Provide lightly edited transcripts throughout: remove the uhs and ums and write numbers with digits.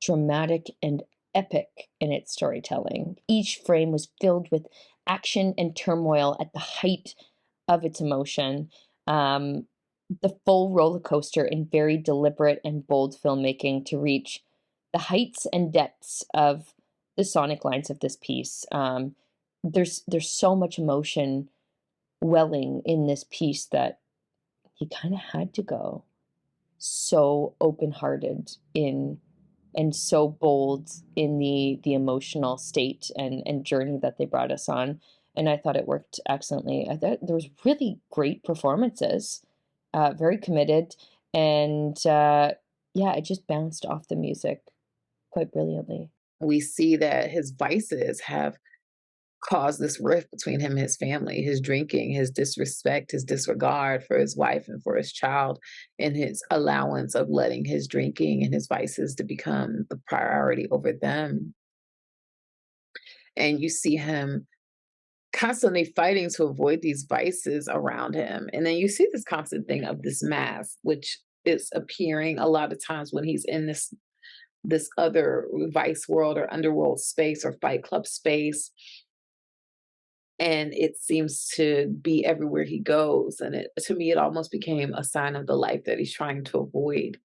Dramatic and epic in its storytelling. Each frame was filled with action and turmoil at the height of its emotion. Um, the full roller coaster in very deliberate and bold filmmaking to reach the heights and depths of the sonic lines of this piece. There's so much emotion welling in this piece that he kind of had to go so open-hearted in and so bold in the emotional state and journey that they brought us on, and I thought it worked excellently. I thought there was really great performances, very committed, and, yeah, it just bounced off the music quite brilliantly. We see that his vices have caused this rift between him and his family, his drinking, his disrespect, his disregard for his wife and for his child, and his allowance of letting his drinking and his vices to become the priority over them. And you see him constantly fighting to avoid these vices around him. And then you see this constant thing of this mask, which is appearing a lot of times when he's in this other vice world or underworld space or fight club space, and it seems to be everywhere he goes, and it to me, it almost became a sign of the life that he's trying to avoid,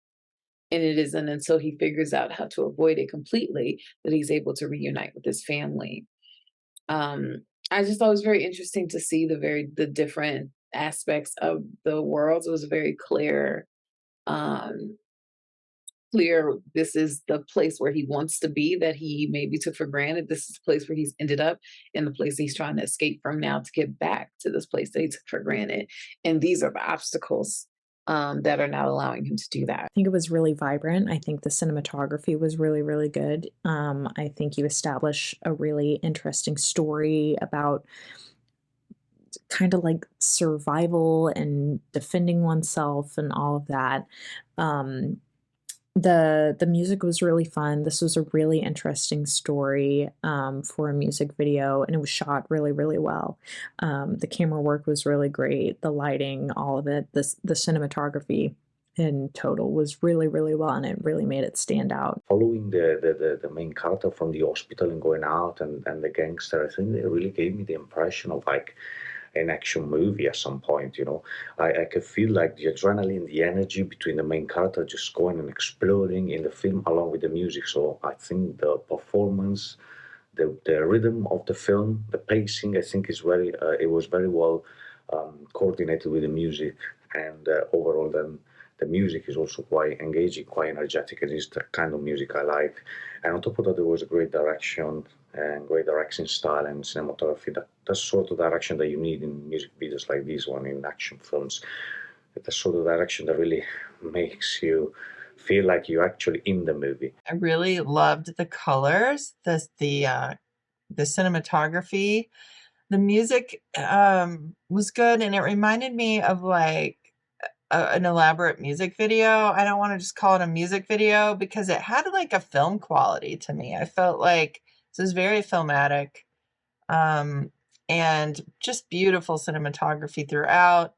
and it isn't until he figures out how to avoid it completely that he's able to reunite with his family. I just thought it was very interesting to see the different aspects of the worlds. It was very um clear this is the place where he wants to be that he maybe took for granted. This is the place where he's ended up and the place he's trying to escape from now to get back to this place that he took for granted. And these are the obstacles that are not allowing him to do that. I think it was really vibrant. I think the cinematography was really, really good. I think you establish a really interesting story about kind of like survival and defending oneself and all of that. Um, the music was really fun. This was a really interesting story for a music video, and it was shot really, really well. The camera work was really great. The lighting, all of it, the cinematography in total was really, really well, and it really made it stand out. Following the main character from the hospital and going out and the gangster, I think it really gave me the impression of like an action movie at some point, you know. I could feel like the adrenaline, the energy between the main character just going and exploding in the film along with the music. So I think the performance, the rhythm of the film, the pacing, I think is it was very well coordinated with the music. And overall then the music is also quite engaging, quite energetic. It is the kind of music I like. And on top of that, there was a great direction and great direction style and cinematography. That's sort of direction that you need in music videos like this one, in action films. The sort of direction that really makes you feel like you're actually in the movie. I really loved the colors, the cinematography. The music was good, and it reminded me of like an elaborate music video. I don't want to just call it a music video because it had like a film quality to me. I felt like this was very filmatic, and just beautiful cinematography throughout.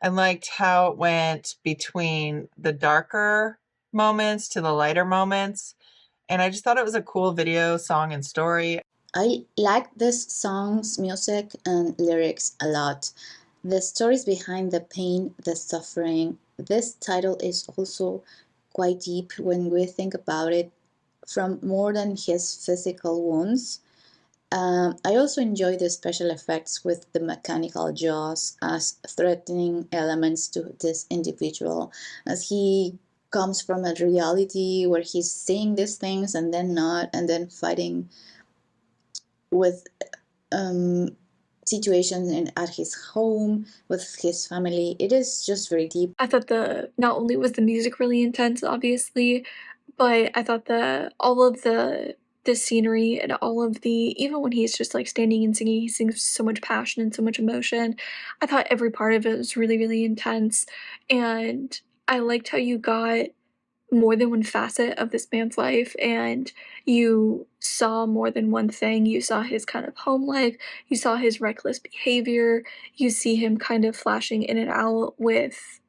I liked how it went between the darker moments to the lighter moments. And I just thought it was a cool video, song, and story. I like this song's music and lyrics a lot. The stories behind the pain, the suffering. This title is also quite deep when we think about it, from more than his physical wounds. I also enjoy the special effects with the mechanical jaws as threatening elements to this individual, as he comes from a reality where he's seeing these things and then not, and then fighting with situations at his home with his family. It is just very deep. I thought not only was the music really intense, obviously, but I thought all of the scenery and all of even when he's just like standing and singing, he sings with so much passion and so much emotion. I thought every part of it was really, really intense, and I liked how you got more than one facet of this man's life, and you saw more than one thing. You saw his kind of home life, you saw his reckless behavior, you see him kind of flashing in and out with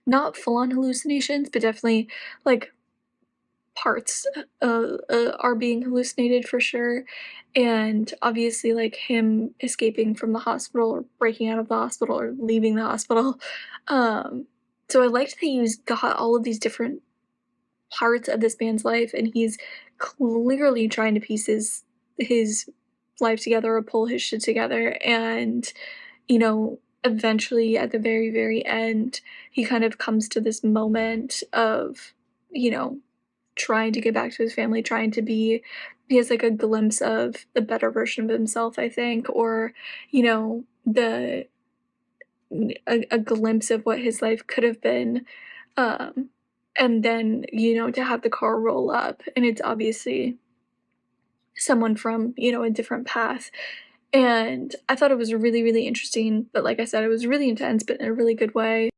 not full-on hallucinations, but definitely, like, parts, are being hallucinated for sure, and obviously, like, him escaping from the hospital or breaking out of the hospital or leaving the hospital, so I liked that he's got all of these different parts of this man's life, and he's clearly trying to piece his life together or pull his shit together, and, eventually, at the very, very end, he kind of comes to this moment of, you know, trying to get back to his family, trying to be he has, like, a glimpse of the better version of himself, I think, or, the a glimpse of what his life could have been, um, and then, to have the car roll up, and it's obviously someone from, a different path, and I thought it was really, really interesting, but like I said, it was really intense, but in a really good way.